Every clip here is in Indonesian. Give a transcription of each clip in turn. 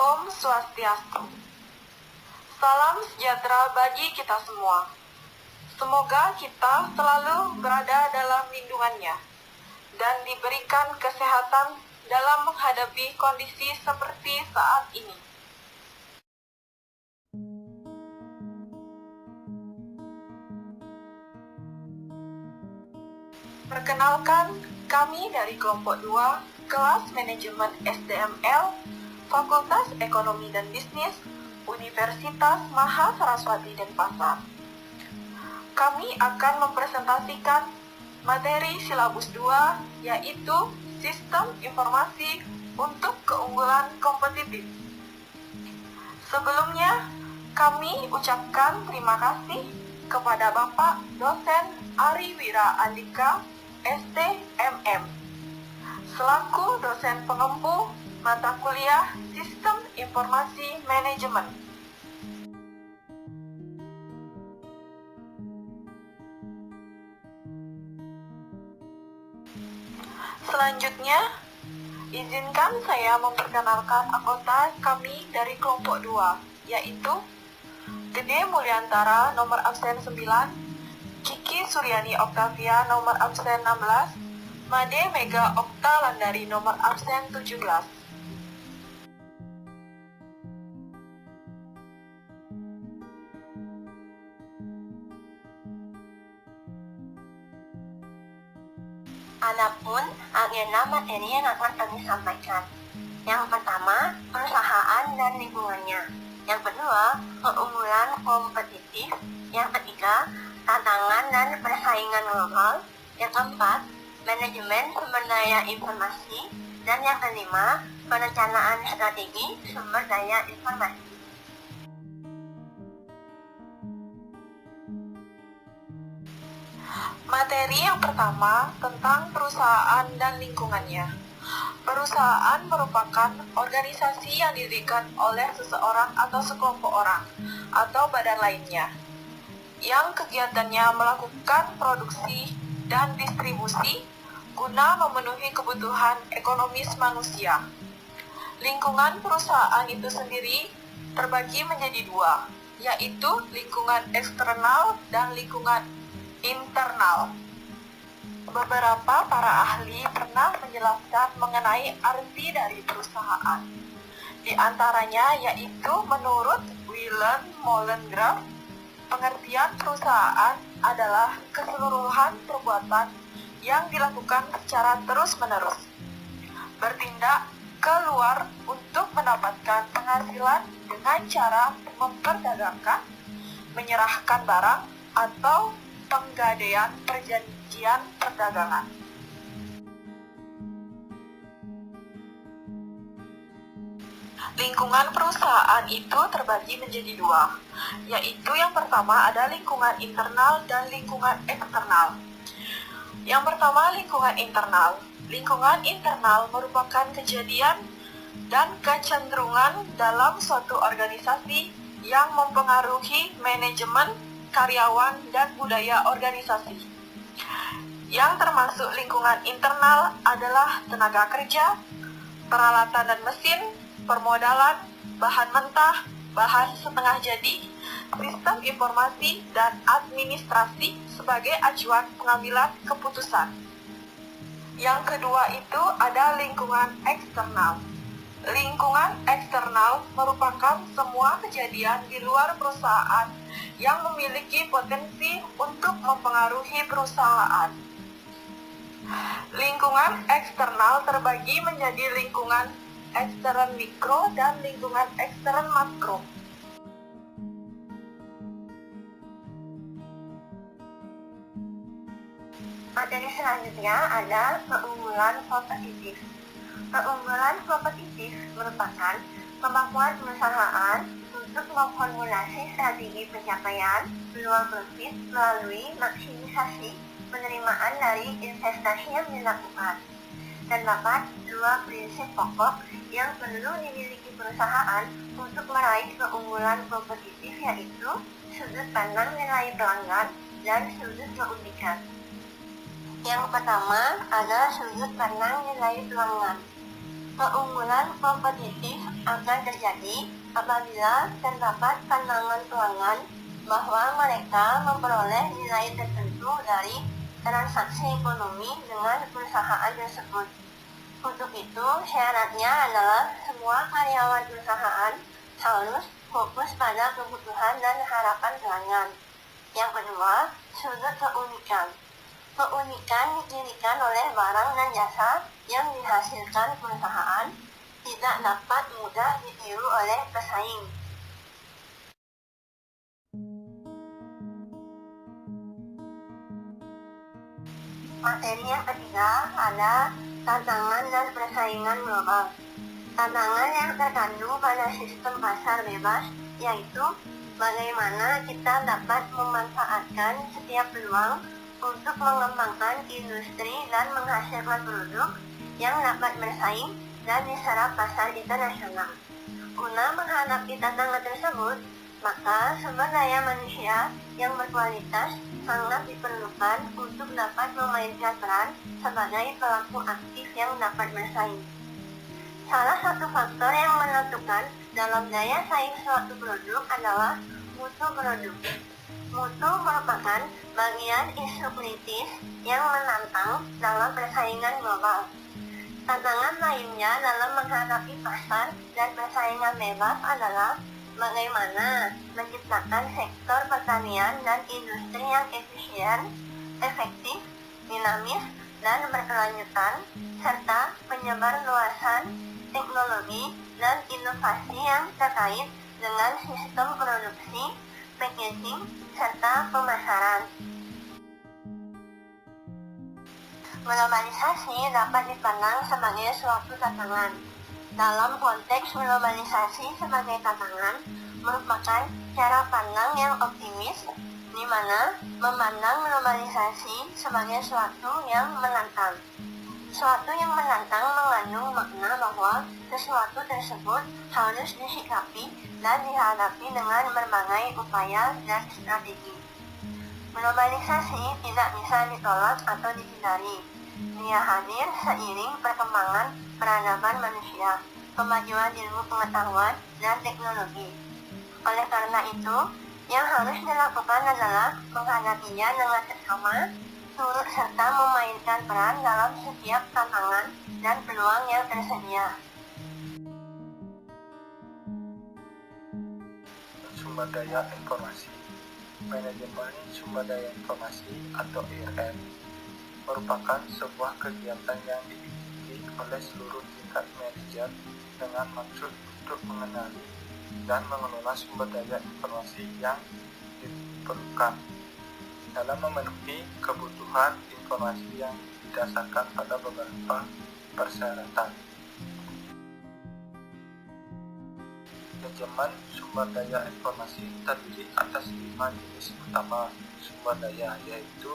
Om Swastiastu. Salam sejahtera bagi kita semua. Semoga kita selalu berada dalam lindungannya dan diberikan kesehatan dalam menghadapi kondisi seperti saat ini. Perkenalkan, kami dari kelompok 2, kelas manajemen SDML, Fakultas Ekonomi dan Bisnis, Universitas Maha Saraswati Denpasar. Kami akan mempresentasikan materi silabus 2, yaitu Sistem Informasi untuk Keunggulan Kompetitif. Sebelumnya, kami ucapkan terima kasih kepada Bapak Dosen Ari Wira Andika, STMM, selaku dosen pengempu mata kuliah Sistem Informasi Manajemen. Selanjutnya, izinkan saya memperkenalkan anggota kami dari kelompok 2, yaitu Gede Mulyantara nomor absen 9, Kiki Suryani Oktavia nomor absen 16, Made Mega Okta Landari nomor absen 17. Adapun agenda materi yang akan kami sampaikan. Yang pertama, perusahaan dan lingkungannya. Yang kedua, keunggulan kompetitif. Yang ketiga, tantangan dan persaingan global. Yang keempat, manajemen sumber daya informasi. Dan yang kelima, perencanaan strategi sumber daya informasi. Materi yang pertama tentang perusahaan dan lingkungannya. Perusahaan merupakan organisasi yang didirikan oleh seseorang atau sekelompok orang atau badan lainnya, yang kegiatannya melakukan produksi dan distribusi guna memenuhi kebutuhan ekonomis manusia. Lingkungan perusahaan itu sendiri terbagi menjadi dua, yaitu lingkungan eksternal dan lingkungan internal. Beberapa para ahli pernah menjelaskan mengenai arti dari perusahaan. Di antaranya yaitu menurut Willem Molengraf, pengertian perusahaan adalah keseluruhan perbuatan yang dilakukan secara terus-menerus, bertindak keluar untuk mendapatkan penghasilan dengan cara memperdagangkan, menyerahkan barang, atau penggadaian perjanjian perdagangan. Lingkungan perusahaan itu terbagi menjadi dua, yaitu yang pertama ada lingkungan internal dan lingkungan eksternal. Yang pertama, lingkungan internal. Lingkungan internal merupakan kejadian dan kecenderungan dalam suatu organisasi yang mempengaruhi manajemen, karyawan, dan budaya organisasi. Yang termasuk lingkungan internal adalah tenaga kerja, peralatan dan mesin, permodalan, bahan mentah, bahan setengah jadi, sistem informasi, dan administrasi sebagai acuan pengambilan keputusan. Yang kedua itu ada lingkungan eksternal. Lingkungan eksternal merupakan semua kejadian di luar perusahaan yang memiliki potensi untuk mempengaruhi perusahaan. Lingkungan eksternal terbagi menjadi lingkungan ekstern mikro dan lingkungan ekstern makro. Materi selanjutnya ada keunggulan kompetitif. Keunggulan kompetitif merupakan kemampuan perusahaan untuk memformulasi strategi pencapaian peluang profit melalui maksimisasi penerimaan dari investasi yang dilakukan. Terdapat dua prinsip pokok yang perlu dimiliki perusahaan untuk meraih keunggulan kompetitif, yaitu sudut pandang nilai pelanggan dan sudut keunikan. Yang pertama ada sudut pandang nilai pelanggan. Keunggulan kompetitif akan terjadi apabila terdapat pandangan pelanggan bahwa mereka memperoleh nilai tertentu dari transaksi ekonomi dengan perusahaan tersebut. Untuk itu, syaratnya adalah semua karyawan perusahaan harus fokus pada kebutuhan dan harapan pelanggan. Yang kedua, sudut keunikan. Keunikan didirikan oleh barang dan jasa yang dihasilkan perusahaan tidak dapat mudah ditiru oleh pesaing. Materi yang ketiga ada tantangan dan persaingan global. Tantangan yang terkandung pada sistem pasar bebas yaitu bagaimana kita dapat memanfaatkan setiap peluang untuk mengembangkan industri dan menghasilkan produk yang dapat bersaing dan diserap pasar internasional. Guna menghadapi tantangan tersebut, maka sumber daya manusia yang berkualitas sangat diperlukan untuk dapat memainkan peran sebagai pelaku aktif yang dapat bersaing. Salah satu faktor yang menentukan dalam daya saing suatu produk adalah mutu produk. Mutu merupakan bagian isu kritis yang menantang dalam persaingan global. Tantangan lainnya dalam menghadapi pasar dan persaingan bebas adalah bagaimana menciptakan sektor pertanian dan industri yang efisien, efektif, dinamis, dan berkelanjutan, serta penyebar luasan teknologi dan inovasi yang terkait dengan sistem produksi, packaging, serta pemasaran. Globalisasi dapat dipandang sebagai suatu tantangan. Dalam konteks globalisasi sebagai tantangan merupakan cara pandang yang optimis, di mana memandang globalisasi sebagai suatu yang menantang. Suatu yang menantang mengandung makna bahwa sesuatu tersebut harus disikapi dan dihadapi dengan berbagai upaya dan strategi. Globalisasi tidak bisa ditolak atau dihindari. Dia hadir seiring perkembangan peradaban manusia, kemajuan ilmu pengetahuan, dan teknologi. Oleh karena itu, yang harus dilakukan adalah menghadapinya dengan seksama, turut serta memainkan peran dalam setiap tantangan dan peluang yang tersedia. Sumber daya informasi. Manajemen sumber daya informasi atau IRM merupakan sebuah kegiatan yang dimiliki oleh seluruh tingkat manajer dengan maksud untuk mengenali dan mengelola sumber daya informasi yang diperlukan dalam memenuhi kebutuhan informasi yang didasarkan pada beberapa persyaratan. Manajemen sumber daya informasi terdiri atas 5 jenis utama sumber daya, yaitu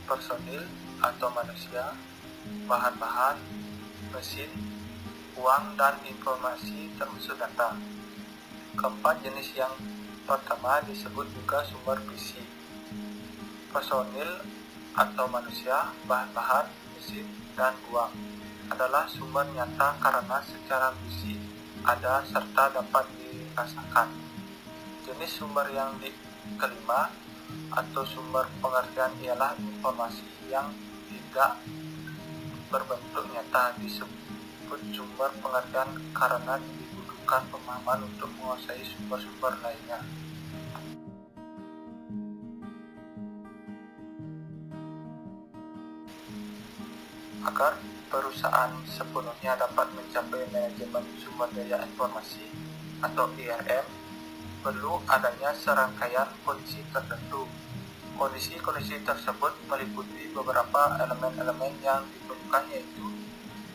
personil atau manusia, bahan-bahan, mesin, uang, dan informasi termasuk data. Keempat jenis yang pertama disebut juga sumber fisik. Personil atau manusia, bahan-bahan, mesin, dan uang adalah sumber nyata karena secara fisik ada serta dapat dirasakan. Jenis sumber yang kelima atau sumber pengertian ialah informasi yang tidak berbentuk nyata, disebut sumber pengertian karena dibutuhkan pemahaman untuk menguasai sumber-sumber lainnya. Agar perusahaan sepenuhnya dapat mencapai manajemen sumber daya informasi atau IRM, perlu adanya serangkaian kondisi tertentu. Kondisi-kondisi tersebut meliputi beberapa elemen-elemen yang diperlukan, yaitu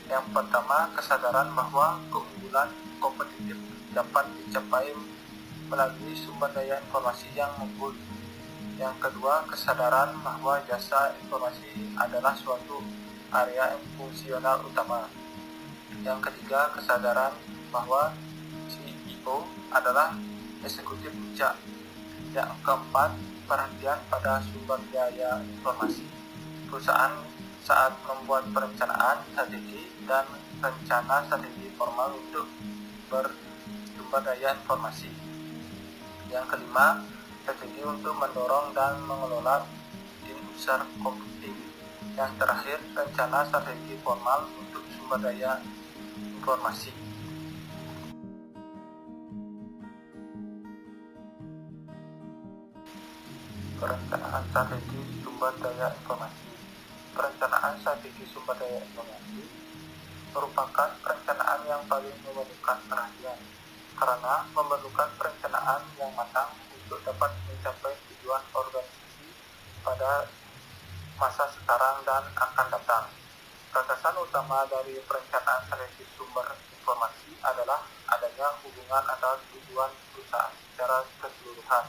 yang pertama, kesadaran bahwa keunggulan kompetitif dapat dicapai melalui sumber daya informasi yang unggul. Yang kedua, kesadaran bahwa jasa informasi adalah suatu area fungsional utama. Yang ketiga, kesadaran bahwa CEO adalah eksekutif puncak. Yang keempat, perhatian pada sumber daya informasi. Perusahaan saat membuat perencanaan strategi dan rencana strategi formal untuk sumber daya informasi. Yang kelima, strategi untuk mendorong dan mengelola tim user komputing. Yang terakhir, rencana strategi formal untuk sumber daya informasi. Perencanaan strategi sumber daya informasi. Perencanaan strategi sumber daya informasi merupakan perencanaan yang paling memerlukan perhatian, karena memerlukan perencanaan yang matang untuk dapat mencapai tujuan organisasi pada masa sekarang dan akan datang. Gagasan utama dari perencanaan strategi sumber informasi adalah adanya hubungan antara tujuan perusahaan secara keseluruhan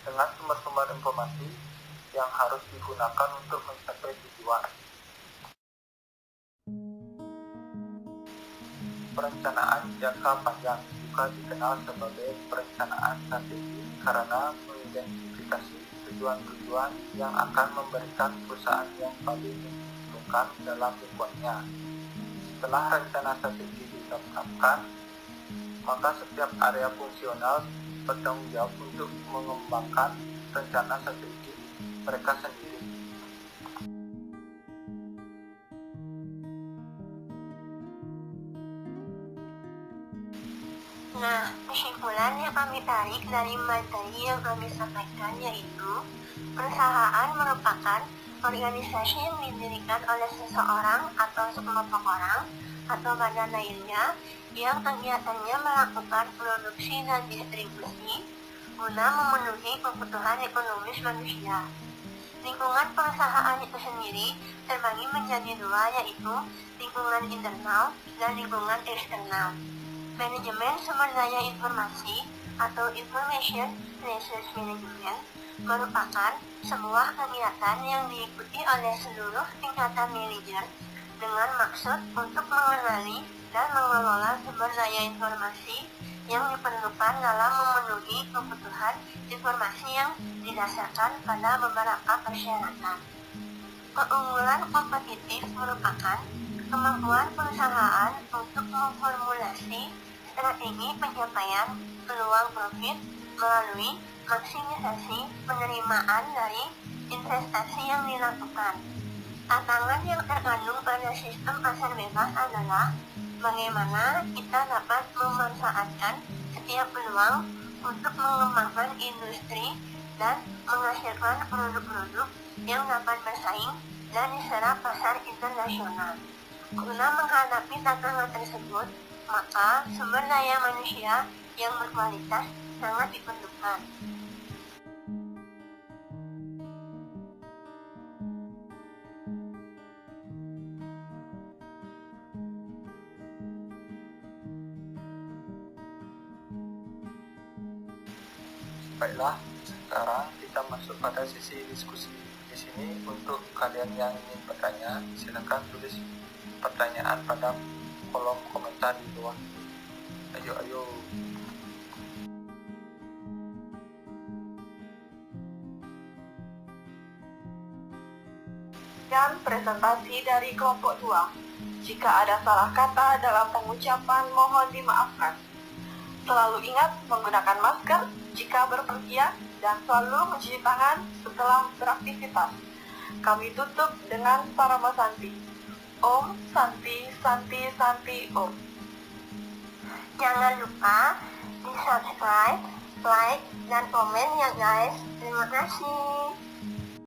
dengan sumber-sumber informasi yang harus digunakan untuk mencapai tujuan. Perencanaan jangka panjang juga dikenal sebagai perencanaan strategi karena mengidentifikasi tujuan-tujuan yang akan memberikan perusahaan yang paling menguntungkan dalam lingkungannya. Setelah rencana strategi ditetapkan, maka setiap area fungsional bertanggung jawab untuk mengembangkan rencana strategi mereka sendiri. Nah, kesimpulan yang kami tarik dari materi yang kami sampaikan yaitu perusahaan merupakan organisasi yang didirikan oleh seseorang atau sekelompok orang atau badan lainnya yang kegiatannya melakukan produksi dan distribusi guna memenuhi kebutuhan ekonomis manusia. Lingkungan perusahaan itu sendiri terbagi menjadi dua, yaitu lingkungan internal dan lingkungan eksternal. Manajemen sumber daya informasi atau Information Resource Management merupakan sebuah kegiatan yang diikuti oleh seluruh tingkatan manajer dengan maksud untuk mengenali dan mengelola sumber daya informasi yang diperlukan dalam memenuhi kebutuhan informasi yang didasarkan pada beberapa persyaratan. Keunggulan kompetitif merupakan kemampuan perusahaan untuk memformulasi strategi pencapaian peluang profit melalui maksimisasi penerimaan dari investasi yang dilakukan. Tantangan yang terkandung pada sistem pasar bebas adalah bagaimana kita dapat memanfaatkan setiap peluang untuk mengembangkan industri dan menghasilkan produk-produk yang dapat bersaing dan diserap pasar internasional. Guna menghadapi tantangan tersebut, maka sumber daya manusia yang berkualitas sangat diperlukan. Baiklah, sekarang kita masuk pada sesi diskusi. Di sini untuk kalian yang ingin bertanya, silakan tulis pertanyaan pada kolom komentar di bawah. Ayo. Dan presentasi dari kelompok 2. Jika ada salah kata dalam pengucapan, mohon dimaafkan. Selalu ingat menggunakan masker jika berpergian dan selalu mencuci tangan setelah beraktivitas. Kami tutup dengan Parama Santi. Om Santi Santi Santi Om. Jangan lupa di subscribe, like, dan komen ya guys. Terima kasih.